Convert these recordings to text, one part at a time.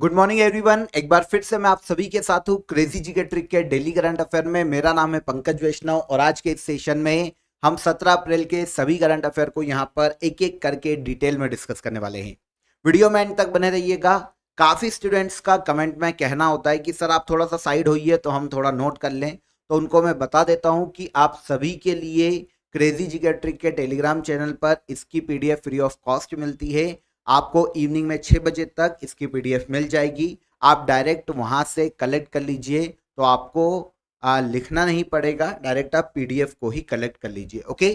Good morning everyone. एक बार फिर से मैं आप सभी के साथ हूँ क्रेजी जी के ट्रिक के डेली करंट अफेयर में। मेरा नाम है पंकज वैष्णव और आज के इस सेशन में हम 17 अप्रैल के सभी करंट अफेयर को यहाँ पर एक एक करके डिटेल में डिस्कस करने वाले हैं। वीडियो में एंड तक बने रहिएगा। काफी स्टूडेंट्स का कमेंट में कहना होता है कि सर आप थोड़ा सा साइड होइए तो हम थोड़ा नोट कर लें, तो उनको मैं बता देता हूँ कि आप सभी के लिए क्रेजी जी के ट्रिक के टेलीग्राम चैनल पर इसकी पीडीएफ फ्री ऑफ कॉस्ट मिलती है। आपको इवनिंग में 6 बजे तक इसकी पीडीएफ मिल जाएगी। आप डायरेक्ट वहां से कलेक्ट कर लीजिए, तो आपको लिखना नहीं पड़ेगा, डायरेक्ट आप पीडीएफ को ही कलेक्ट कर लीजिए। ओके,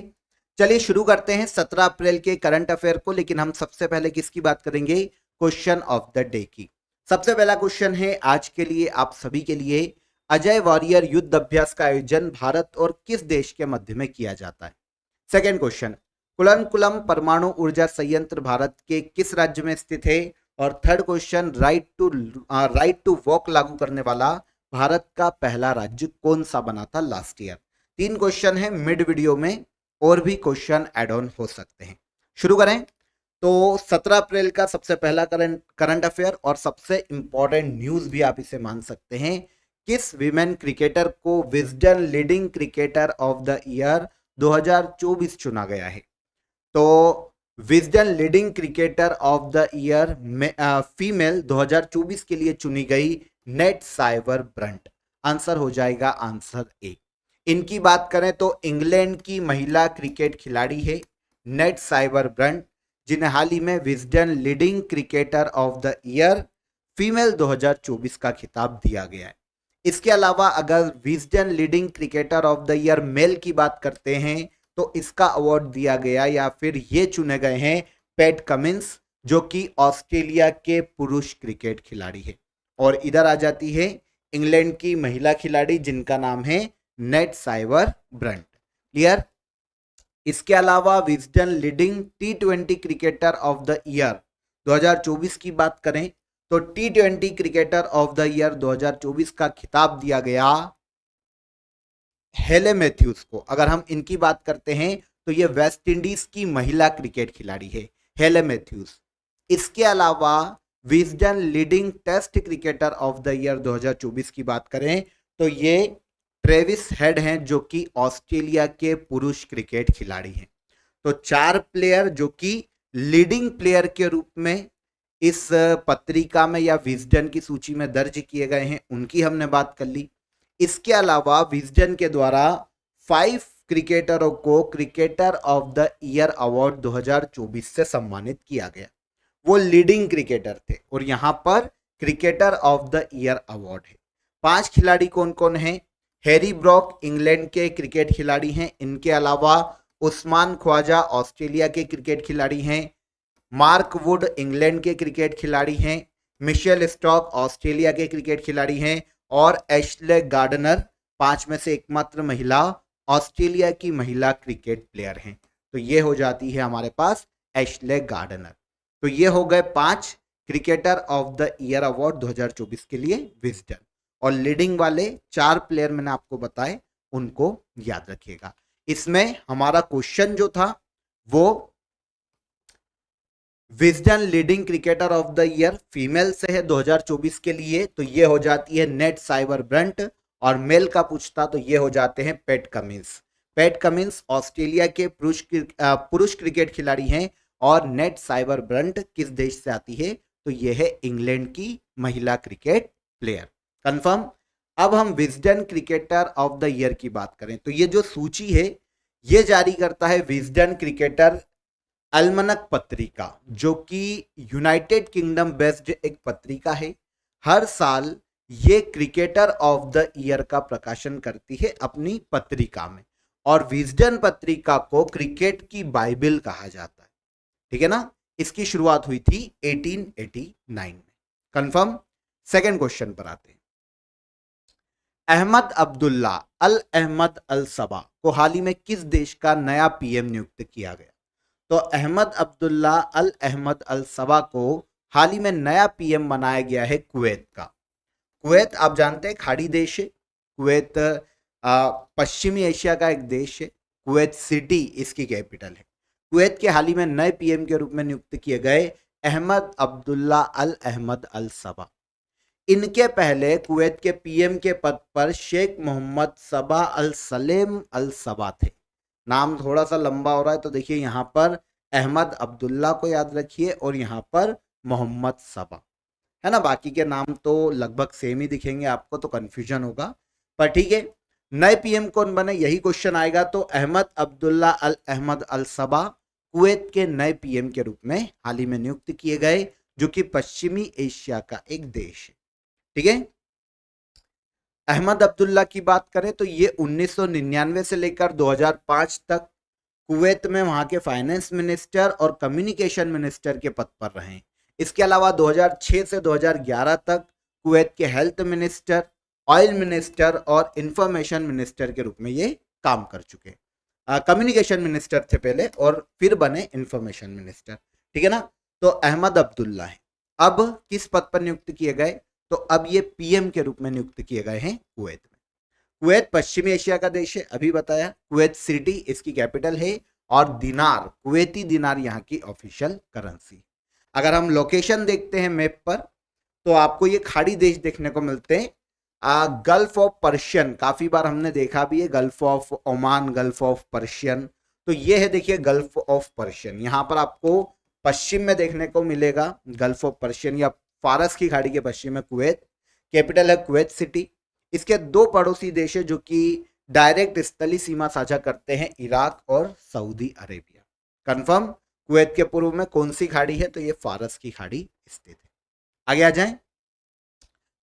चलिए शुरू करते हैं 17 अप्रैल के करंट अफेयर को। लेकिन हम सबसे पहले किसकी बात करेंगे? क्वेश्चन ऑफ द डे की। सबसे पहला क्वेश्चन है आज के लिए आप सभी के लिए, अजय वॉरियर युद्ध अभ्यास का आयोजन भारत और किस देश के मध्य में किया जाता है? सेकेंड क्वेश्चन, कुलनकुलम परमाणु ऊर्जा संयंत्र भारत के किस राज्य में स्थित है? और third question, right to walk लागू करने वाला भारत का पहला राज्य कौन सा बना था लास्ट ईयर? तीन क्वेश्चन है मिड वीडियो में, और भी क्वेश्चन एड ऑन हो सकते हैं। शुरू करें तो 17 अप्रैल का सबसे पहला करंट अफेयर और सबसे इंपॉर्टेंट न्यूज भी आप इसे मान सकते हैं। किस विमेन क्रिकेटर को Wisden leading cricketer of the year 2024 चुना गया है? तो Wisden leading cricketer of the year female 2024 के लिए चुनी गई नेट साइवर ब्रंट। आंसर हो जाएगा आंसर ए। इनकी बात करें तो इंग्लैंड की महिला क्रिकेट खिलाड़ी है नेट साइवर ब्रंट, जिन्हें हाल ही में Wisden leading cricketer of the year female 2024 का खिताब दिया गया है। इसके अलावा अगर Wisden leading cricketer of the year male की बात करते हैं तो इसका अवार्ड दिया गया या फिर ये चुने गए हैं पैट कमिंस, जो कि ऑस्ट्रेलिया के पुरुष क्रिकेट खिलाड़ी है। और इधर आ जाती है इंग्लैंड की महिला खिलाड़ी जिनका नाम है नेट साइवर ब्रंट। क्लियर? इसके अलावा Wisden leading T20 cricketer of the year 2024 की बात करें तो टी20 क्रिकेटर ऑफ द ईयर 2024 का खिताब दिया गया हेले मैथ्यूज को। अगर हम इनकी बात करते हैं तो ये वेस्ट इंडीज की महिला क्रिकेट खिलाड़ी है हेले मैथ्यूज। इसके अलावा Wisden leading test cricketer of the year 2024 की बात करें तो ये ट्रेविस हेड हैं, जो कि ऑस्ट्रेलिया के पुरुष क्रिकेट खिलाड़ी हैं। तो चार प्लेयर जो कि लीडिंग प्लेयर के रूप में इस पत्रिका में या विजडन की सूची में दर्ज किए गए हैं, उनकी हमने बात कर ली। इसके अलावा विजडन के द्वारा 5 क्रिकेटरों को cricketer of the year award 2024 से सम्मानित किया गया। वो लीडिंग क्रिकेटर थे और यहां पर cricketer of the year award है। 5 खिलाड़ी कौन कौन हैं? हैरी ब्रॉक इंग्लैंड के क्रिकेट खिलाड़ी हैं। इनके अलावा उस्मान ख्वाजा ऑस्ट्रेलिया के क्रिकेट खिलाड़ी हैं। मार्क वुड इंग्लैंड के क्रिकेट खिलाड़ी हैं। मिशेल स्टॉक ऑस्ट्रेलिया के क्रिकेट खिलाड़ी हैं। और एशले गार्डनर 5 में से एकमात्र महिला ऑस्ट्रेलिया की महिला क्रिकेट प्लेयर हैं। तो ये हो जाती है हमारे पास एशले गार्डनर। तो ये हो गए 5 cricketer of the year award 2024 के लिए विजडन। और लीडिंग वाले 4 प्लेयर मैंने आपको बताए, उनको याद रखिएगा। इसमें हमारा क्वेश्चन जो था वो Wisden leading cricketer of the year female से है 2024 के लिए, तो ये हो जाती है नेट साइवर ब्रंट। और मेल का पूछता तो ये हो जाते हैं PAT Cummins. PAT Cummins Australia के पुरुष क्रिकेट खिलाड़ी हैं। और नेट साइबर ब्रंट किस देश से आती है? तो ये है इंग्लैंड की महिला क्रिकेट प्लेयर। कंफर्म? अब हम Wisden cricketer of the year की बात करें तो ये जो सूची है ये जारी करता है विजडन क्रिकेटर अलमनक पत्रिका, जो कि यूनाइटेड किंगडम बेस्ड एक पत्रिका है। हर साल ये क्रिकेटर ऑफ द ईयर का प्रकाशन करती है अपनी पत्रिका में। और विजडन पत्रिका को क्रिकेट की बाइबल कहा जाता है। ठीक है ना? इसकी शुरुआत हुई थी 1889 में। कंफर्म? सेकंड क्वेश्चन पर आते हैं। अहमद अब्दुल्ला अल अहमद अल सबा को हाल ही में किस देश का नया पीएम नियुक्त किया गया? तो अहमद अब्दुल्ला अल अहमद अल सबा को हाल ही में नया पीएम बनाया गया है कुवैत का। कुवैत आप जानते हैं खाड़ी देश है। कुवैत पश्चिमी एशिया का एक देश है। कुवैत सिटी इसकी कैपिटल है। कुवैत के हाल ही में नए पीएम के रूप में नियुक्त किए गए अहमद अब्दुल्ला अल अहमद अल सबा। इनके पहले कुवैत के पीएम के पद पर शेख मोहम्मद सबा अल सलेम अल सबा थे। नाम थोड़ा सा लंबा हो रहा है तो देखिए यहाँ पर अहमद अब्दुल्ला को याद रखिए और यहाँ पर मोहम्मद सबा, है ना। बाकी के नाम तो लगभग सेम ही दिखेंगे आपको, तो कंफ्यूजन होगा, पर ठीक है। नए पीएम कौन बने यही क्वेश्चन आएगा, तो अहमद अब्दुल्ला अल अहमद अल सबा कुवैत के नए पीएम के रूप में हाल ही में नियुक्त किए गए, जो कि पश्चिमी एशिया का एक देश है, ठीक है। अहमद अब्दुल्ला की बात करें तो ये 1999 से लेकर 2005 तक कुवैत में वहां के फाइनेंस मिनिस्टर और कम्युनिकेशन मिनिस्टर के पद पर रहे। इसके अलावा 2006 से 2011 तक कुवैत के हेल्थ मिनिस्टर, ऑयल मिनिस्टर और इंफॉर्मेशन मिनिस्टर के रूप में ये काम कर चुके। कम्युनिकेशन मिनिस्टर थे पहले और फिर बने इंफॉर्मेशन मिनिस्टर, ठीक है ना। तो अहमद अब्दुल्ला है। अब किस पद पर नियुक्त किए गए, तो अब ये पीएम के रूप में नियुक्त किए गए हैं कुवैत में। कुवैत पश्चिमी एशिया का देश है, अभी बताया। कुवैत सिटी इसकी कैपिटल है और दिनार, कुवैती दिनार यहाँ की ऑफिशियल करेंसी। अगर हम लोकेशन देखते हैं मैप पर तो आपको ये खाड़ी देश देखने को मिलते हैं। गल्फ ऑफ पर्शियन काफी बार हमने देखा भी है, gulf of Oman, gulf of Persian, तो ये है देखिए गल्फ ऑफ पर्शियन। यहाँ पर आपको पश्चिम में देखने को मिलेगा गल्फ ऑफ पर्शियन या फारस की खाड़ी के पश्चिम में कुवैत, कैपिटल है कुवैत सिटी। इसके दो पड़ोसी देश है जो कि डायरेक्ट स्थलीय सीमा साझा करते हैं, इराक और सऊदी अरेबिया। कंफर्म, कुवैत के पूर्व में कौन सी खाड़ी है, तो ये फारस की खाड़ी स्थित है। आगे आ जाएं,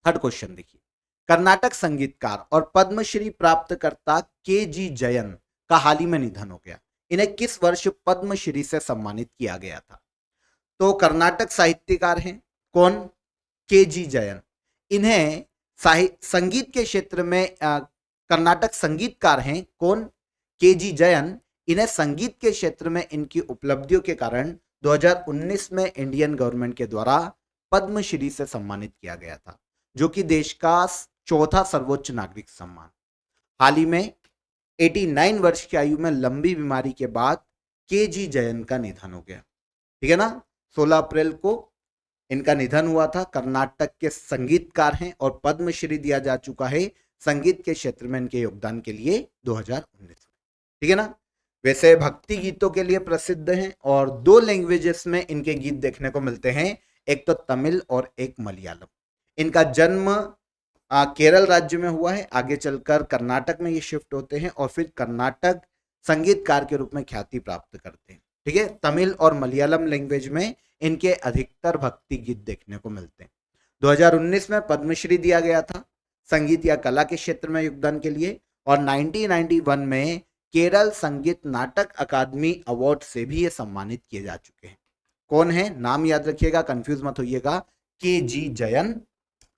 थर्ड क्वेश्चन देखिए। कर्नाटक संगीतकार और पद्मश्री प्राप्तकर्ता के जी जयन का हाल ही में निधन हो गया। इन्हें किस वर्ष पद्मश्री से सम्मानित किया गया था, तो कर्नाटक साहित्यकार हैं कौन, के जी जयन। इन्हें संगीत के क्षेत्र में कर्नाटक संगीतकार हैं कौन, के जी जयन। इन्हें संगीत के क्षेत्र में इनकी उपलब्धियों के कारण 2019 में इंडियन गवर्नमेंट के द्वारा पद्मश्री से सम्मानित किया गया था, जो कि देश का चौथा सर्वोच्च नागरिक सम्मान। हाल ही में 89 वर्ष की आयु में लंबी बीमारी के बाद के जी जयन का निधन हो गया, ठीक है ना। 16 अप्रैल को इनका निधन हुआ था। कर्नाटक के संगीतकार हैं और पद्मश्री दिया जा चुका है संगीत के क्षेत्र में इनके योगदान के लिए 2019 में, ठीक है ना। वैसे भक्ति गीतों के लिए प्रसिद्ध हैं और दो लैंग्वेजेस में इनके गीत देखने को मिलते हैं, एक तो तमिल और एक मलयालम। इनका जन्म केरल राज्य में हुआ है, आगे चलकर कर्नाटक में ये शिफ्ट होते हैं और फिर कर्नाटक संगीतकार के रूप में ख्याति प्राप्त करते हैं, ठीक है। तमिल और मलयालम लैंग्वेज में इनके अधिकतर भक्ति गीत देखने को मिलते हैं। 2019 में पद्मश्री दिया गया था संगीत या कला के क्षेत्र में योगदान के लिए, और 1991 में केरल संगीत नाटक अकादमी अवार्ड से भी ये सम्मानित किए जा चुके हैं। कौन है, नाम याद रखिएगा, कंफ्यूज मत होइएगा, के जी जयन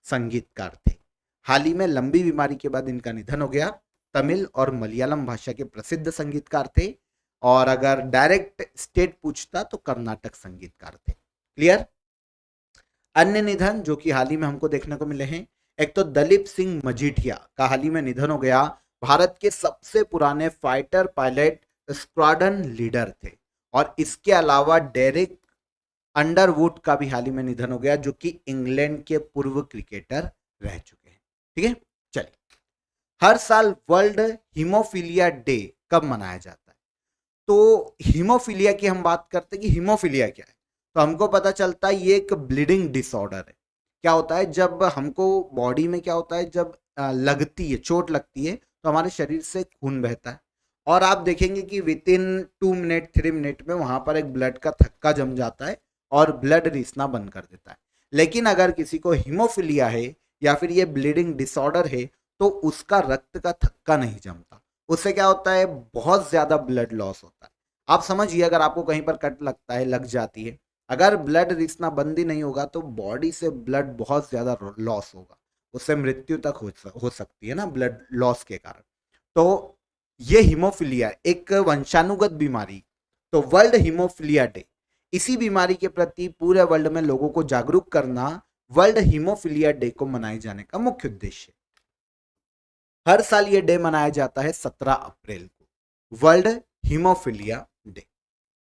संगीतकार थे। हाल ही में लंबी बीमारी के बाद इनका निधन हो गया। तमिल और मलयालम भाषा के प्रसिद्ध संगीतकार थे, और अगर डायरेक्ट स्टेट पूछता तो कर्नाटक संगीतकार थे। क्लियर। अन्य निधन जो कि हाल ही में हमको देखने को मिले हैं, एक तो दलीप सिंह मजीठिया का हाल ही में निधन हो गया। भारत के सबसे पुराने फाइटर पायलट स्क्वाड्रन लीडर थे। और इसके अलावा डेरिक अंडरवुड का भी हाल ही में निधन हो गया, जो कि इंग्लैंड के पूर्व क्रिकेटर रह चुके हैं, ठीक है। चलिए, हर साल वर्ल्ड हीमोफीलिया डे कब मनाया जाता है, तो हीमोफीलिया की हम बात करते हैं कि हीमोफीलिया क्या है, तो हमको पता चलता है ये एक ब्लीडिंग डिसऑर्डर है। क्या होता है, जब हमको बॉडी में क्या होता है, जब लगती है, चोट लगती है, तो हमारे शरीर से खून बहता है, और आप देखेंगे कि विद इन 2 मिनट 3 मिनट में वहां पर एक ब्लड का थक्का जम जाता है और ब्लड रिसना बंद कर देता है। लेकिन अगर किसी को हीमोफीलिया है या फिर ये ब्लीडिंग डिसऑर्डर है, तो उसका रक्त का थक्का नहीं जमता। उससे क्या होता है, बहुत ज्यादा ब्लड लॉस होता है। आप समझिए, अगर आपको कहीं पर कट लगता है, लग जाती है, अगर ब्लड रिसना बंद ही नहीं होगा तो बॉडी से ब्लड बहुत ज्यादा लॉस होगा, उससे मृत्यु तक हो सकती है ना, ब्लड लॉस के कारण। तो ये हीमोफीलिया एक वंशानुगत बीमारी, तो वर्ल्ड हीमोफीलिया डे, इसी बीमारी के प्रति पूरे वर्ल्ड में लोगों को जागरूक करना वर्ल्ड हीमोफीलिया डे को मनाए जाने का मुख्य उद्देश्य है। हर साल ये डे मनाया जाता है 17 अप्रैल को, वर्ल्ड हीमोफीलिया डे।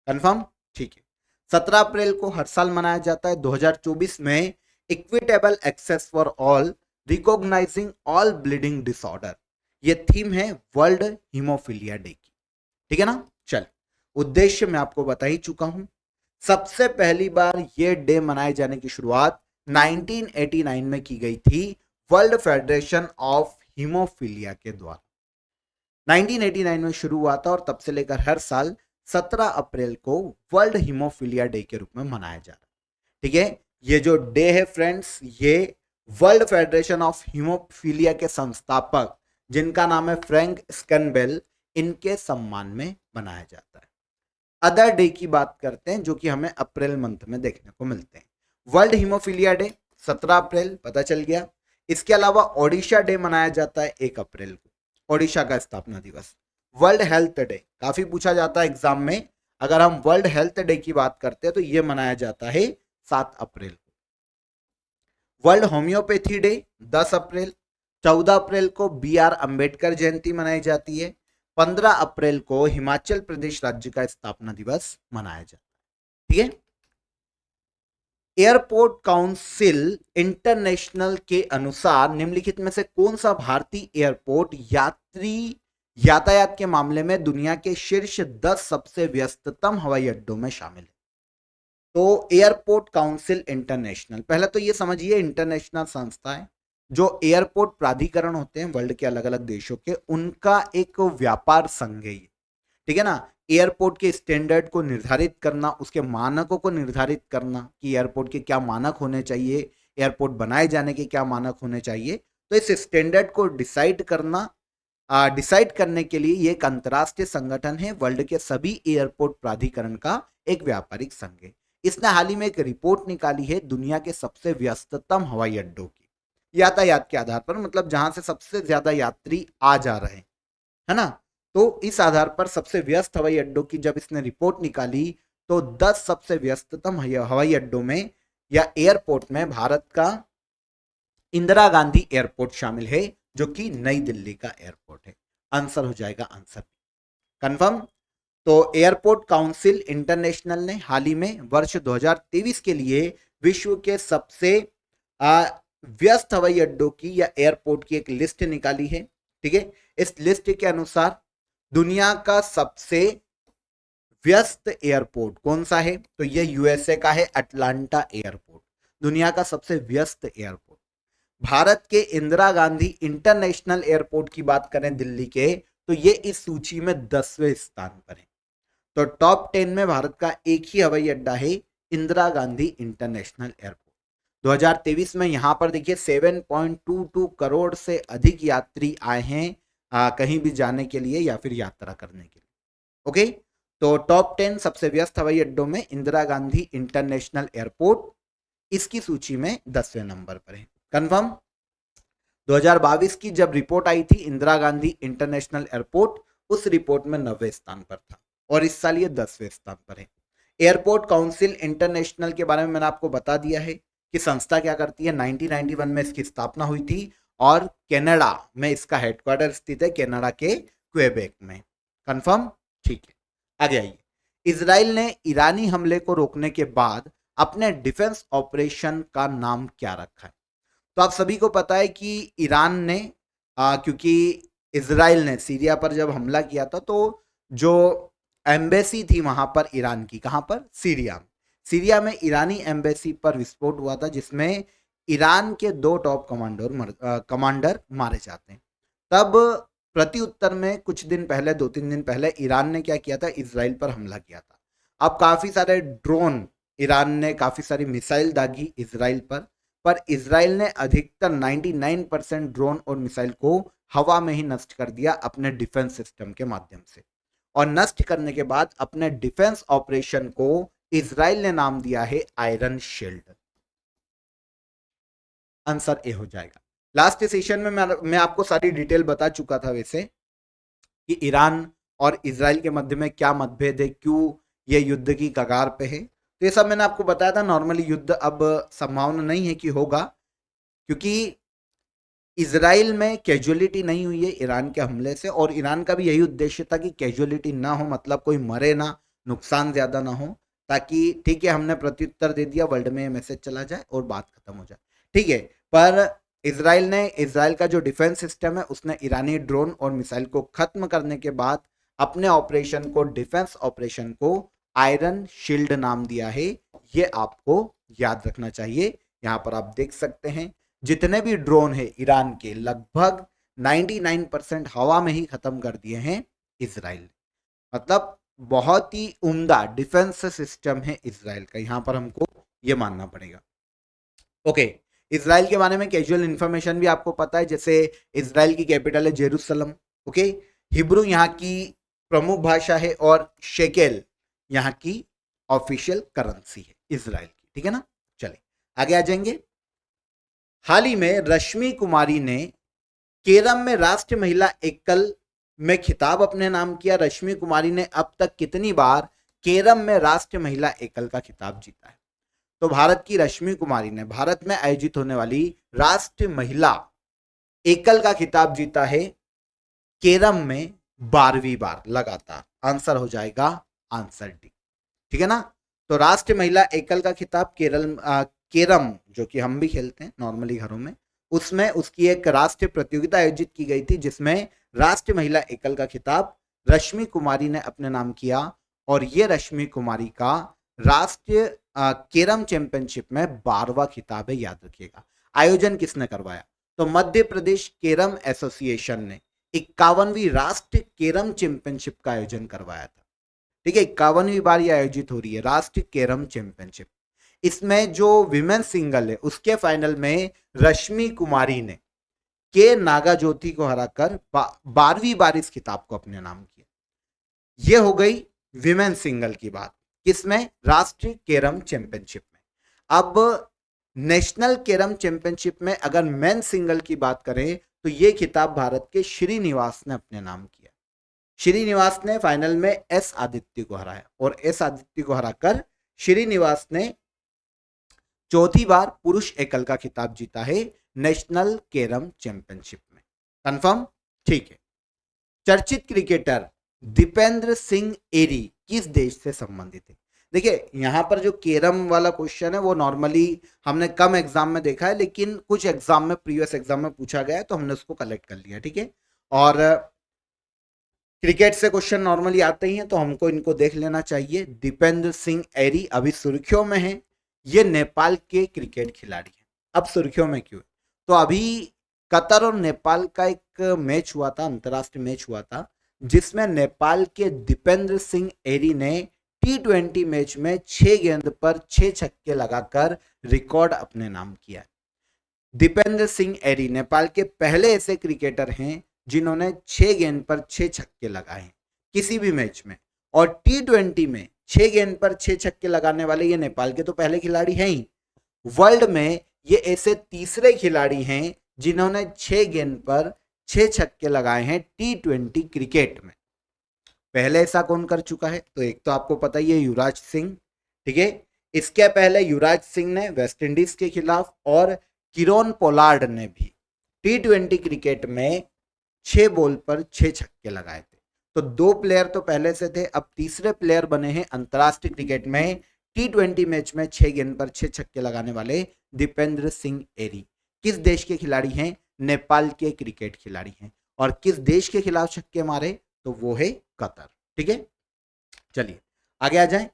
कंफर्म, ठीक है। 17 अप्रैल को हर साल मनाया जाता है। 2024 में equitable access for all, recognising all bleeding disorder, ये थीम है वर्ल्ड हीमोफीलिया डे की। ठीक है ना। चल, उद्देश्य मैं आपको बता ही चुका हूं। सबसे पहली बार ये डे मनाए जाने की शुरुआत 1989 में की गई थी वर्ल्ड फेडरेशन ऑफ हीमोफीलिया के द्वारा। 1989 में शुरू हुआ था और तब से लेकर हर साल 17 अप्रैल को वर्ल्ड हीमोफीलिया डे के रूप में मनाया जा रहा है। ठीक है। ये जो डे है फ्रेंड्स, ये वर्ल्ड फेडरेशन ऑफ हीमोफीलिया के संस्थापक, जिनका नाम है फ्रैंक स्कैनबेल, इनके सम्मान में मनाया जाता है। अदर डे की बात करते हैं जो कि हमें अप्रैल मंथ में देखने को मिलते हैं। वर्ल्ड हीमोफीलिया डे 17 अप्रैल, पता चल गया। इसके अलावा ओडिशा डे मनाया जाता है 1 अप्रैल को, ओडिशा का स्थापना दिवस। वर्ल्ड हेल्थ डे काफी पूछा जाता है एग्जाम में, अगर हम वर्ल्ड हेल्थ डे की बात करते हैं तो यह मनाया जाता है 7 अप्रैल को। वर्ल्ड होम्योपैथी डे 10 अप्रैल। 14 अप्रैल को BR अंबेडकर जयंती मनाई जाती है। 15 अप्रैल को हिमाचल प्रदेश राज्य का स्थापना दिवस मनाया जाता है। ठीक है। एयरपोर्ट काउंसिल इंटरनेशनल के अनुसार निम्नलिखित में से कौन सा भारतीय एयरपोर्ट यात्री यातायात के मामले में दुनिया के शीर्ष 10 सबसे व्यस्ततम हवाई अड्डों में शामिल है? तो एयरपोर्ट काउंसिल इंटरनेशनल, पहले तो ये समझिए इंटरनेशनल संस्था है जो एयरपोर्ट प्राधिकरण होते हैं वर्ल्ड के अलग अलग देशों के, उनका एक व्यापार संघ है। ठीक है ना। एयरपोर्ट के स्टैंडर्ड को निर्धारित करना, उसके मानकों को निर्धारित करना कि एयरपोर्ट के क्या मानक होने चाहिए, एयरपोर्ट बनाए जाने के क्या मानक होने चाहिए, तो इस स्टैंडर्ड को डिसाइड करने के लिए ये एक अंतर्राष्ट्रीय संगठन है, वर्ल्ड के सभी एयरपोर्ट प्राधिकरण का एक व्यापारिक संघ है। इसने हाल ही में एक रिपोर्ट निकाली है दुनिया के सबसे व्यस्ततम हवाई अड्डों की, यातायात के आधार पर, मतलब जहां से सबसे ज्यादा यात्री आ जा रहे हैं, है ना। तो इस आधार पर सबसे व्यस्त हवाई अड्डों की जब इसने रिपोर्ट निकाली तो 10 सबसे व्यस्ततम हवाई अड्डों में या एयरपोर्ट में भारत का इंदिरा गांधी एयरपोर्ट शामिल है, जो कि नई दिल्ली का एयरपोर्ट है। आंसर हो जाएगा आंसर कंफर्म। तो एयरपोर्ट काउंसिल इंटरनेशनल ने हाल ही में वर्ष 2023 के लिए विश्व के सबसे व्यस्त हवाई अड्डों की या एयरपोर्ट की एक लिस्ट निकाली है। ठीक है। इस लिस्ट के अनुसार दुनिया का सबसे व्यस्त एयरपोर्ट कौन सा है, तो ये यूएसए का है अटलांटा एयरपोर्ट, दुनिया का सबसे व्यस्त एयरपोर्ट। भारत के इंदिरा गांधी इंटरनेशनल एयरपोर्ट की बात करें दिल्ली के, तो ये इस सूची में 10वें स्थान पर है। तो टॉप 10 में भारत का एक ही हवाई अड्डा है, इंदिरा गांधी इंटरनेशनल एयरपोर्ट। 2023 में यहां पर देखिए 7.22 करोड़ से अधिक यात्री आए हैं कहीं भी जाने के लिए या फिर यात्रा करने के लिए। ओके। तो टॉप 10 सबसे व्यस्त हवाई अड्डों में इंदिरा गांधी इंटरनेशनल एयरपोर्ट इसकी सूची में 10वें नंबर पर है। कंफर्म। 2022 की जब रिपोर्ट आई थी इंदिरा गांधी इंटरनेशनल एयरपोर्ट, उस रिपोर्ट में 9वें स्थान पर था और इस साल ये 10वें स्थान पर है। एयरपोर्ट काउंसिल इंटरनेशनल के बारे में मैंने आपको बता दिया है कि संस्था क्या करती है। 1991 में इसकी स्थापना हुई थी और कनाडा में इसका हेडक्वार्टर स्थित है, कनाडा के क्वेबेक में। कंफर्म। ठीक है, आगे आइए। इजराइल ने ईरानी हमले को रोकने के बाद अपने डिफेंस ऑपरेशन का नाम क्या रखा है? तो आप सभी को पता है कि ईरान ने क्योंकि इजराइल ने सीरिया पर जब हमला किया था तो जो एम्बेसी थी वहां पर ईरान की, कहां पर? सीरिया में ईरानी एम्बेसी पर विस्फोट हुआ था जिसमें ईरान के 2 टॉप कमांडर मारे जाते हैं। तब प्रति उत्तर में कुछ दिन पहले, 2-3 दिन पहले ईरान ने क्या किया था, इजराइल पर हमला किया था। अब काफी सारे ड्रोन, ईरान ने काफी सारी मिसाइल दागी इजराइल पर इजराइल ने अधिकतर 99% ड्रोन और मिसाइल को हवा में ही नष्ट कर दिया अपने डिफेंस सिस्टम के माध्यम से। और नष्ट करने के बाद अपने डिफेंस ऑपरेशन को इजराइल ने नाम दिया है आयरन शील्ड। आंसर ए हो जाएगा। लास्ट सेशन में मैं आपको सारी डिटेल बता चुका था वैसे कि ईरान और इजराइल के मध्य में क्या मतभेद है, क्यों ये युद्ध की कगार पे है, तो ये सब मैंने आपको बताया था। नॉर्मली युद्ध अब संभावना नहीं है कि होगा, क्योंकि इजराइल में कैजुअलिटी नहीं हुई है ईरान के हमले से, और ईरान का भी यही उद्देश्य था कि कैजुअलिटी ना हो, मतलब कोई मरे ना, नुकसान ज्यादा ना हो, ताकि ठीक है हमने प्रत्युत्तर दे दिया, वर्ल्ड में मैसेज चला जाए और बात खत्म हो जाए, ठीक है। पर इजराइल का जो डिफेंस सिस्टम है उसने ईरानी ड्रोन और मिसाइल को खत्म करने के बाद अपने ऑपरेशन को, डिफेंस ऑपरेशन को आयरन शील्ड नाम दिया है। ये आपको याद रखना चाहिए। यहां पर आप देख सकते हैं जितने भी ड्रोन है ईरान के लगभग 99% हवा में ही खत्म कर दिए हैं इजराइल ने। मतलब बहुत ही उम्दा डिफेंस सिस्टम है इजराइल का, यहां पर हमको ये मानना पड़ेगा। ओके, इजराइल के बारे में कैजुअल इंफॉर्मेशन भी आपको पता है, जैसे इजराइल की कैपिटल है जेरूसलम। ओके, हिब्रू यहाँ की प्रमुख भाषा है और शेकेल यहाँ की ऑफिशियल करेंसी है इजराइल की, ठीक है ना। चलिए आगे आ जाएंगे। हाल ही में रश्मि कुमारी ने केरम में राष्ट्रीय महिला एकल में खिताब अपने नाम किया। रश्मि कुमारी ने अब तक कितनी बार केरम में राष्ट्रीय महिला एकल का खिताब जीता है? तो भारत की रश्मि कुमारी ने भारत में आयोजित होने वाली राष्ट्रीय महिला एकल का खिताब जीता है केरम में 12वीं बार लगातार। आंसर हो जाएगा आंसर डी, ठीक है ना। तो राष्ट्रीय महिला एकल का खिताब केरम जो कि हम भी खेलते हैं नॉर्मली घरों में, उसमें उसकी एक राष्ट्रीय प्रतियोगिता आयोजित की गई थी जिसमें राष्ट्रीय महिला एकल का खिताब रश्मि कुमारी ने अपने नाम किया। और ये रश्मि कुमारी का राष्ट्रीय केरम चैंपियनशिप में 12वां खिताब है, याद रखिएगा। आयोजन किसने करवाया? तो मध्य प्रदेश केरम एसोसिएशन ने 51वीं राष्ट्रीय केरम चैंपियनशिप का आयोजन करवाया था, ठीक है। 51वीं बार ये आयोजित हो रही है राष्ट्रीय केरम चैंपियनशिप। इसमें जो विमेन सिंगल है उसके फाइनल में रश्मि कुमारी ने के नागाज्योति को हराकर 12वीं बार इस खिताब को अपने नाम किया। ये हो गई विमेन सिंगल की बात, किसमें? राष्ट्रीय केरम चैंपियनशिप में। अब नेशनल केरम चैंपियनशिप में अगर मेन सिंगल की बात करें तो ये खिताब भारत के श्रीनिवास ने अपने नाम किया। श्रीनिवास ने फाइनल में एस आदित्य को हराया और एस आदित्य को हराकर श्रीनिवास ने चौथी बार पुरुष एकल का खिताब जीता है नेशनल केरम चैंपियनशिप में। कंफर्म, ठीक है। चर्चित क्रिकेटर दीपेंद्र सिंह एरी किस देश से संबंधित है? देखिए यहां पर जो केरम वाला क्वेश्चन है वो नॉर्मली हमने कम एग्जाम में देखा है, लेकिन कुछ एग्जाम में, प्रीवियस एग्जाम में पूछा गया है तो हमने उसको कलेक्ट कर लिया, ठीक है। और क्रिकेट से क्वेश्चन नॉर्मली आते ही हैं तो हमको इनको देख लेना चाहिए। दीपेंद्र सिंह एरी अभी सुर्खियों में है, ये नेपाल के क्रिकेट खिलाड़ी हैं। अब सुर्खियों में क्यों? तो अभी कतर और नेपाल का एक मैच हुआ था, अंतरराष्ट्रीय मैच हुआ था, जिसमें नेपाल के दीपेंद्र सिंह एरी ने T20 मैच में 6 गेंद पर 6 छक्के लगाकर रिकॉर्ड अपने नाम किया। दीपेंद्र सिंह एरी नेपाल के पहले ऐसे क्रिकेटर हैं जिन्होंने 6 गेंद पर 6 छक्के लगाए किसी भी मैच में। और T20 में 6 गेंद पर 6 छक्के लगाने वाले ये नेपाल के तो पहले खिलाड़ी हैं ही, वर्ल्ड में ये ऐसे तीसरे खिलाड़ी हैं जिन्होंने 6 गेंद पर 6 छक्के लगाए हैं T20 क्रिकेट में। पहले ऐसा कौन कर चुका है? तो एक तो आपको पता ही है युवराज सिंह, ठीक है। इसके पहले युवराज सिंह ने वेस्ट इंडीज के खिलाफ और किरोन पोलार्ड ने भी T20 क्रिकेट में 6 बॉल पर 6 छक्के लगाए थे। तो 2 प्लेयर तो पहले से थे, अब तीसरे प्लेयर बने हैं अंतरराष्ट्रीय क्रिकेट में T20 मैच में 6 गेंद पर 6 छक्के लगाने वाले दीपेंद्र सिंह एरी। किस देश के खिलाड़ी हैं? नेपाल के क्रिकेट खिलाड़ी हैं। और किस देश के खिलाफ छक्के मारे? तो वो है कतर, ठीक है। चलिए आगे आ जाएं।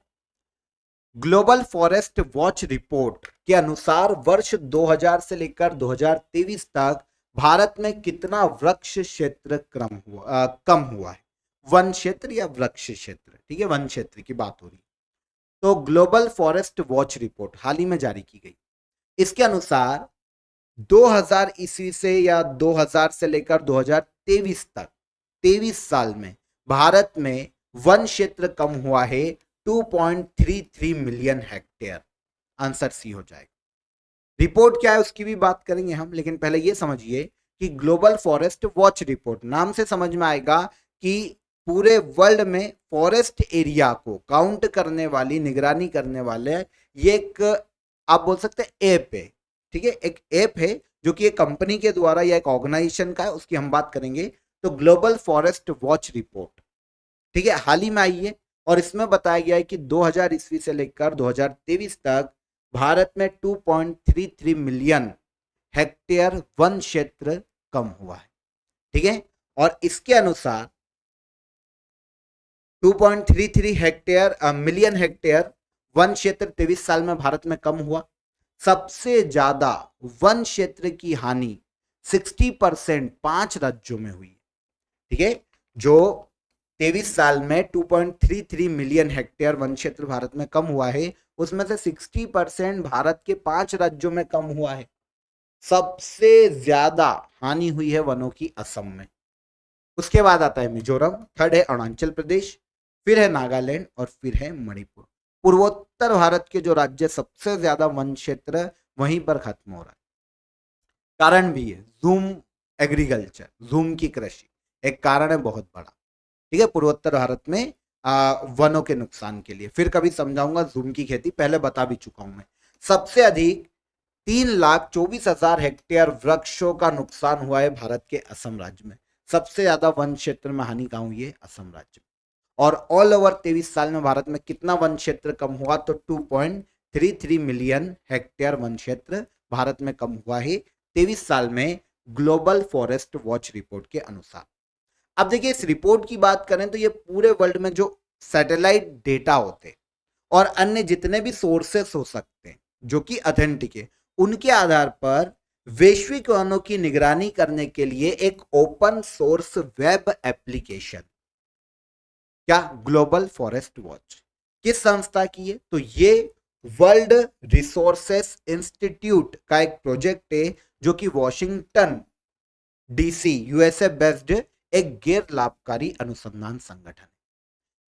ग्लोबल फॉरेस्ट वॉच रिपोर्ट के अनुसार वर्ष 2000 से लेकर 2023 तक भारत में कितना वृक्ष क्षेत्र कम हुआ है? वन क्षेत्र या वृक्ष क्षेत्र, ठीक है, वन क्षेत्र की बात हो रही है। तो ग्लोबल फॉरेस्ट वॉच रिपोर्ट हाल ही में जारी की गई। इसके अनुसार 2000 ईस्वी से या 2000 से लेकर 2023 तक 23 साल में भारत में वन क्षेत्र कम हुआ है 2.33 मिलियन हेक्टेयर। आंसर सी हो जाएगा। रिपोर्ट क्या है उसकी भी बात करेंगे हम, लेकिन पहले ये समझिए कि ग्लोबल फॉरेस्ट वॉच रिपोर्ट नाम से समझ में आएगा कि पूरे वर्ल्ड में फॉरेस्ट एरिया को काउंट करने वाली, निगरानी करने वाले ये एक आप बोल सकते हैं ऐप है, ठीक है। एक ऐप है जो कि एक कंपनी के द्वारा या एक ऑर्गेनाइजेशन का है, उसकी हम बात करेंगे। तो ग्लोबल फॉरेस्ट वॉच रिपोर्ट, ठीक है, हाल ही में आई है और इसमें बताया गया है कि 2000 ईस्वी से लेकर 2023 तक भारत में 2.33 मिलियन हेक्टेयर वन क्षेत्र कम हुआ है। ठीक है, और इसके अनुसार 2.33 हेक्टेयर मिलियन हेक्टेयर वन क्षेत्र 23 साल में भारत में कम हुआ। सबसे ज्यादा वन क्षेत्र की हानि 60% 5 राज्यों में हुई। ठीक है, जो 23 साल में 2.33 मिलियन हेक्टेयर वन क्षेत्र भारत में कम हुआ है, उसमें से 60% भारत के 5 राज्यों में कम हुआ है। सबसे ज्यादा हानि हुई है वनों की असम में। उसके बाद आता है मिजोरम, थर्ड है अरुणाचल प्रदेश, फिर है नागालैंड और फिर है मणिपुर। पूर्वोत्तर भारत के जो राज्य सबसे ज्यादा वन क्षेत्र वहीं पर खत्म हो रहा है। कारण भी है जूम एग्रीकल्चर, जूम की कृषि एक कारण है बहुत बड़ा। ठीक है, पूर्वोत्तर भारत में वनों के नुकसान के लिए फिर कभी समझाऊंगा। जूम की खेती पहले बता भी चुका हूं मैं। सबसे अधिक 3,24,000 हेक्टेयर वृक्षों का नुकसान हुआ है भारत के असम राज्य में। सबसे ज्यादा वन क्षेत्र में हानि कहां हुई है? असम राज्य में। और ऑल ओवर 23 साल में भारत में कितना वन क्षेत्र कम हुआ? तो 2.33 मिलियन हेक्टेयर वन क्षेत्र भारत में कम हुआ है 23 साल में, ग्लोबल फॉरेस्ट वॉच रिपोर्ट के अनुसार। अब देखिए, इस रिपोर्ट की बात करें तो ये पूरे वर्ल्ड में जो सैटेलाइट डेटा होते और अन्य जितने भी सोर्सेस हो सकते हैं जो कि ऑथेंटिक है, उनके आधार पर वैश्विक वनों की निगरानी करने के लिए एक ओपन सोर्स वेब एप्लीकेशन, क्या ग्लोबल फॉरेस्ट वॉच किस संस्था की है? तो ये वर्ल्ड रिसोर्सेस इंस्टीट्यूट का एक प्रोजेक्ट है जो कि वॉशिंगटन डीसी यूएसए बेस्ड एक गैर लाभकारी अनुसंधान संगठन है।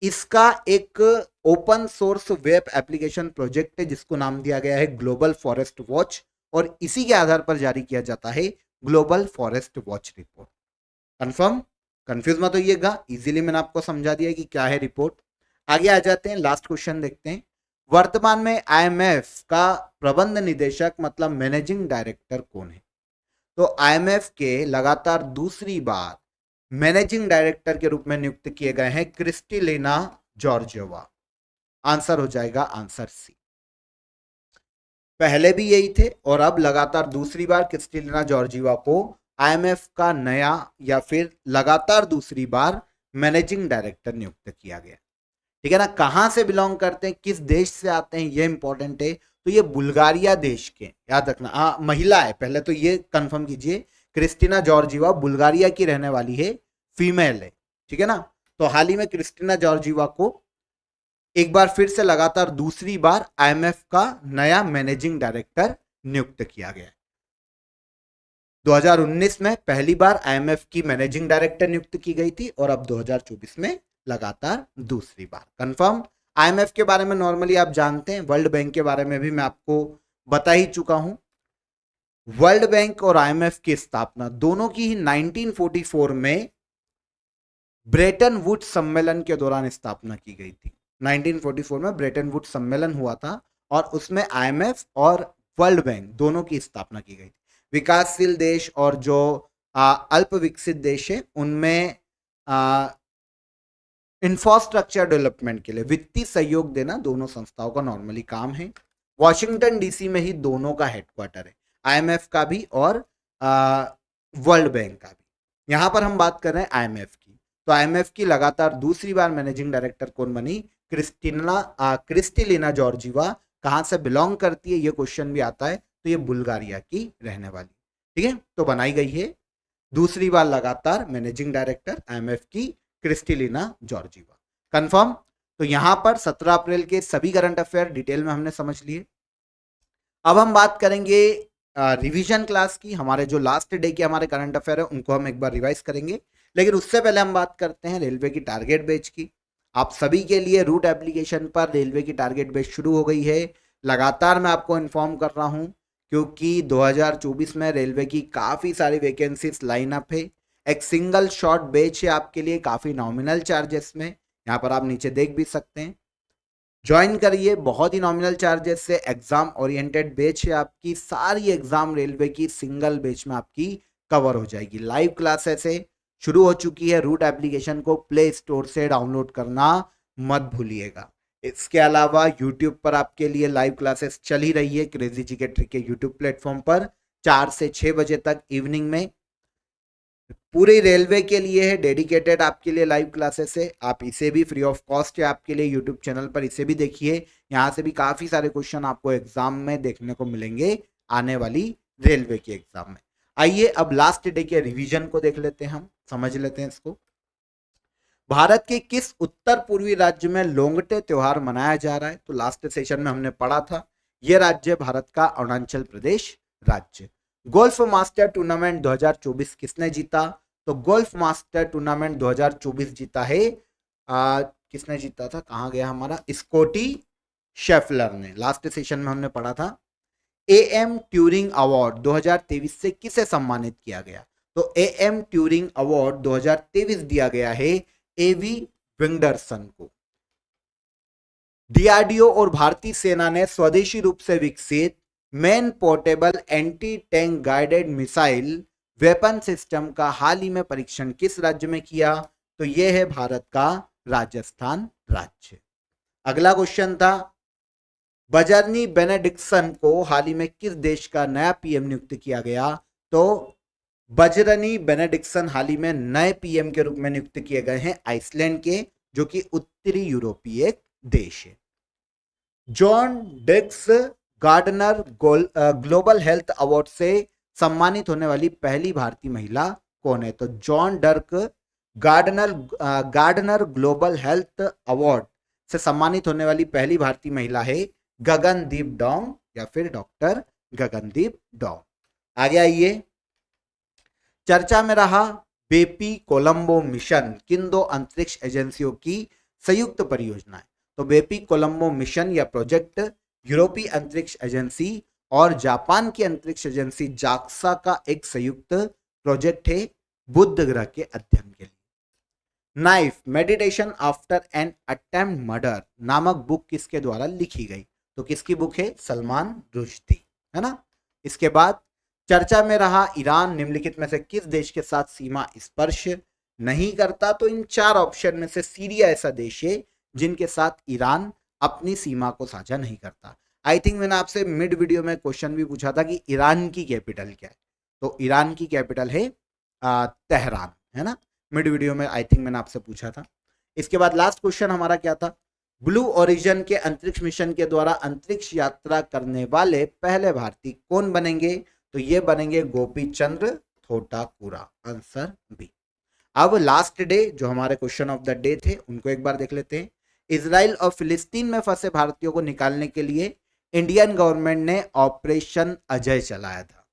इसका एक open source web application project है जिसको नाम दिया गया है ग्लोबल फॉरेस्ट वॉच, और इसी के आधार पर जारी किया जाता है global forest watch report. Confirm? Confuse मत होइएगा, इजीली मैंने आपको समझा दिया कि क्या है रिपोर्ट। आगे आ जाते हैं, लास्ट क्वेश्चन देखते हैं। वर्तमान में आईएमएफ का प्रबंध निदेशक मतलब मैनेजिंग डायरेक्टर कौन है? तो आईएमएफ के लगातार दूसरी बार मैनेजिंग डायरेक्टर के रूप में नियुक्त किए गए हैं क्रिस्टिलिना जॉर्जिवा। आंसर हो जाएगा आंसर सी। पहले भी यही थे और अब लगातार दूसरी बार क्रिस्टिलिना जॉर्जिवा को आईएमएफ का नया या फिर लगातार दूसरी बार मैनेजिंग डायरेक्टर नियुक्त किया गया। ठीक है ना, कहां से बिलोंग करते हैं, किस देश से आते हैं, ये इंपॉर्टेंट है। तो ये बुल्गारिया देश के, याद रखना, महिला है, पहले तो ये कंफर्म कीजिए। क्रिस्टिना जॉर्जिवा बुल्गारिया की रहने वाली है, फीमेल है। ठीक है ना, तो हाल ही में क्रिस्टिना जॉर्जिवा को एक बार फिर से लगातार दूसरी बार आईएमएफ का नया मैनेजिंग डायरेक्टर नियुक्त किया गया। 2019 में पहली बार आईएमएफ की मैनेजिंग डायरेक्टर नियुक्त की गई थी और अब 2024 में लगातार दूसरी बार। कंफर्म? आईएमएफ के बारे में नॉर्मली आप जानते हैं, वर्ल्ड बैंक के बारे में भी मैं आपको बता ही चुका हूं। वर्ल्ड बैंक और आईएमएफ की स्थापना दोनों की ही 1944 में ब्रेटन वुड्स सम्मेलन के दौरान स्थापना की गई थी। 1944 में ब्रेटन वुड्स सम्मेलन हुआ था और उसमें आईएमएफ और वर्ल्ड बैंक दोनों की स्थापना की गई थी। विकासशील देश और जो अल्प विकसित देश है उनमें इंफ्रास्ट्रक्चर डेवलपमेंट के लिए वित्तीय सहयोग देना दोनों संस्थाओं का नॉर्मली काम है। वॉशिंगटन डीसी में ही दोनों का हेडक्वार्टर है, आईएमएफ का भी और वर्ल्ड बैंक का भी। यहां पर हम बात कर रहे हैं आईएमएफ की, तो आईएमएफ की लगातार दूसरी बार मैनेजिंग डायरेक्टर कौन बनी? Kristalina Georgieva. कहां से बिलोंग करती है ये क्वेश्चन भी आता है, तो ये बुल्गारिया की रहने वाली। ठीक है, तो बनाई गई है दूसरी बार लगातार मैनेजिंग डायरेक्टर आईएमएफ की क्रिस्टिलिना जॉर्जिवा। कंफर्म? तो यहां पर 17 अप्रैल के सभी करंट अफेयर डिटेल में हमने समझ लिए। अब हम बात करेंगे रिवीजन क्लास की। हमारे जो लास्ट डे के हमारे करंट अफेयर है उनको हम एक बार रिवाइज करेंगे, लेकिन उससे पहले हम बात करते हैं रेलवे की टारगेट बैच की। आप सभी के लिए रूट एप्लीकेशन पर रेलवे की टारगेट बैच शुरू हो गई है। लगातार मैं आपको इन्फॉर्म कर रहा हूं क्योंकि 2024 में रेलवे की काफ़ी सारी वैकेंसीज लाइन अप है। एक सिंगल शॉट बैच है आपके लिए काफ़ी नॉमिनल चार्जेस में, यहाँ पर आप नीचे देख भी सकते हैं। ज्वाइन करिए, बहुत ही नॉमिनल चार्जेस से एग्जाम ओरिएंटेड बैच है आपकी। सारी एग्जाम रेलवे की सिंगल बैच में आपकी कवर हो जाएगी। लाइव क्लासेस है, शुरू हो चुकी है। रूट एप्लीकेशन को प्ले स्टोर से डाउनलोड करना मत भूलिएगा। इसके अलावा YouTube पर आपके लिए लाइव क्लासेस चल ही रही है क्रेजी जी के ट्रिक के YouTube प्लेटफॉर्म पर 4 से 6 बजे तक इवनिंग में। पूरी रेलवे के लिए है, डेडिकेटेड आपके लिए लाइव क्लासेस है। आप इसे भी फ्री ऑफ कॉस्ट है आपके लिए यूट्यूब चैनल पर, इसे भी देखिए। यहाँ से भी काफी सारे क्वेश्चन आपको एग्जाम में देखने को मिलेंगे आने वाली रेलवे के एग्जाम में। आइए अब लास्ट डे के रिवीजन को देख लेते हैं, हम समझ लेते हैं इसको। भारत के किस उत्तर पूर्वी राज्य में लोंगटे त्योहार मनाया जा रहा है? तो लास्ट सेशन में हमने पढ़ा था, यह राज्य भारत का अरुणाचल प्रदेश राज्य। गोल्फ मास्टर टूर्नामेंट 2024 किसने जीता? तो गोल्फ मास्टर टूर्नामेंट 2024 जीता है किसने जीता था, कहां गया हमारा, स्कॉटी शेफलर ने। लास्ट सेशन में हमने पढ़ा था। एएम ट्यूरिंग अवार्ड 2023 से किसे सम्मानित किया गया? तो एएम ट्यूरिंग अवार्ड 2023 दिया गया है एवी विंडरसन को। डीआरडीओ और भारतीय सेना ने स्वदेशी रूप से विकसित man portable anti tank guided missile weapon system का हाल ही में परीक्षण किस राज्य में किया? तो यह है भारत का राजस्थान राज्य। अगला क्वेश्चन था, बजरनी बेनेडिक्सन को हाल ही में किस देश का नया पीएम नियुक्त किया गया? तो बजरनी बेनेडिक्सन हाल ही में नए पीएम के रूप में नियुक्त किए गए हैं आइसलैंड के, जो कि उत्तरी यूरोपीय एक देश है। जॉन डिक्स गार्डनर ग्लोबल हेल्थ अवार्ड से सम्मानित होने वाली पहली भारतीय महिला कौन है? तो John Dirk Gairdner global health award से सम्मानित होने वाली पहली भारतीय महिला है गगनदीप डोंग या फिर डॉक्टर गगनदीप डोंग। आगे आइए, चर्चा में रहा बेपी कोलंबो मिशन किन दो अंतरिक्ष एजेंसियों की संयुक्त परियोजना है? तो बेपी कोलंबो मिशन या प्रोजेक्ट यूरोपीय अंतरिक्ष एजेंसी और जापान की अंतरिक्ष एजेंसी जाक्सा का एक संयुक्त प्रोजेक्ट है बुध ग्रह के अध्ययन के लिए। Knife meditation after an attempt murder नामक बुक किसके द्वारा लिखी गई? तो किसकी बुक है? सलमान रुश्दी, है ना। इसके बाद चर्चा में रहा ईरान निम्नलिखित में से किस देश के साथ सीमा स्पर्श नहीं करता? तो इन 4 ऑप्शन में से सीरिया ऐसा देश है जिनके साथ ईरान अपनी सीमा को साझा नहीं करता। आई थिंक मैंने आपसे मिड वीडियो में क्वेश्चन भी पूछा था कि ईरान की कैपिटल क्या है? तो ईरान की कैपिटल है तेहरान, है ना। मिड वीडियो में आई थिंक मैंने आपसे पूछा था। इसके बाद लास्ट क्वेश्चन हमारा क्या था? ब्लू ओरिजिन के अंतरिक्ष मिशन के द्वारा अंतरिक्ष यात्रा करने वाले पहले भारतीय कौन बनेंगे? तो ये बनेंगे गोपी चंद्र थोटाकुरा, आंसर बी। अब लास्ट डे जो हमारे क्वेश्चन ऑफ द डे थे उनको एक बार देख लेते हैं। इजराइल और फिलिस्तीन में फंसे भारतीयों को निकालने के लिए इंडियन गवर्नमेंट ने ऑपरेशन अजय चलाया था।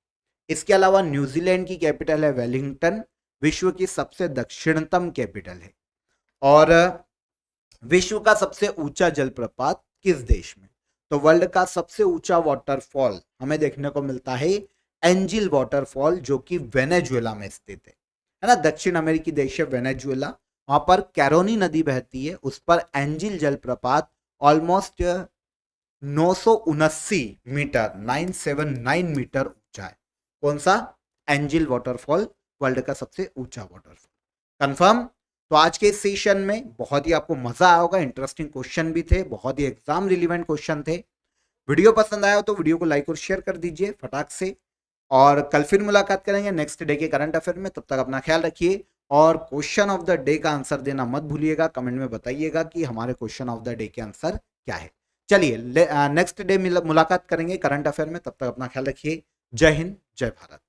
इसके अलावा न्यूजीलैंड की कैपिटल है वेलिंगटन, विश्व की सबसे दक्षिणतम कैपिटल है। और विश्व का सबसे ऊंचा जलप्रपात किस देश में? तो वर्ल्ड का सबसे ऊंचा वाटरफॉल हमें देखने को मिलता है एंजिल वाटरफॉल, जो कि वेनेजुएला में स्थित है ना। दक्षिण अमेरिकी देश है वेनेजुएला, वहां पर कैरोनी नदी बहती है, उस पर एंजिल जलप्रपात ऑलमोस्ट 979 मीटर 979 मीटर ऊंचा है। कौन सा? एंजिल वाटरफॉल वर्ल्ड का सबसे ऊंचा वाटरफॉल। कंफर्म? तो आज के इस सेशन में बहुत ही आपको मजा आया होगा, इंटरेस्टिंग क्वेश्चन भी थे, बहुत ही एग्जाम रिलेवेंट क्वेश्चन थे। वीडियो पसंद आया हो तो वीडियो को लाइक और शेयर कर दीजिए फटाक से। और कल फिर मुलाकात करेंगे नेक्स्ट डे के करंट अफेयर में, तब तक अपना ख्याल रखिए। और क्वेश्चन ऑफ द डे का आंसर देना मत भूलिएगा, कमेंट में बताइएगा कि हमारे क्वेश्चन ऑफ द डे के आंसर क्या है। चलिए नेक्स्ट डे मुलाकात करेंगे करंट अफेयर में, तब तक अपना ख्याल रखिए। जय हिंद, जय भारत।